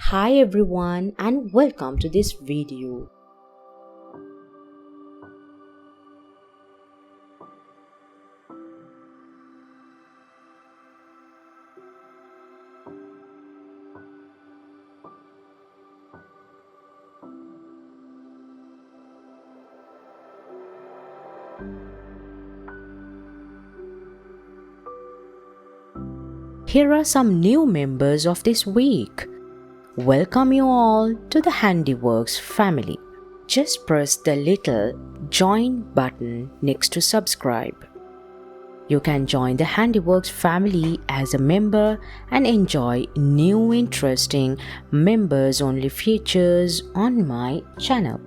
Hi everyone and welcome to this video. Here are some new members of this week. Welcome you all to the HandiWorks family. Just press the little join button next to subscribe. You can join the HandiWorks family as a member and enjoy new interesting members only features on my channel.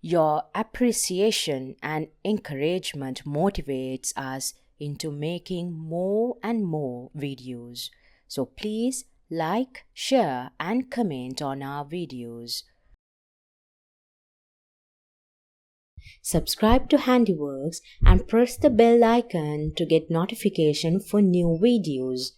Your appreciation and encouragement motivates us into making more and more videos. So please like, share and comment on our videos. Subscribe to HandiWorks and press the bell icon to get notification for new videos.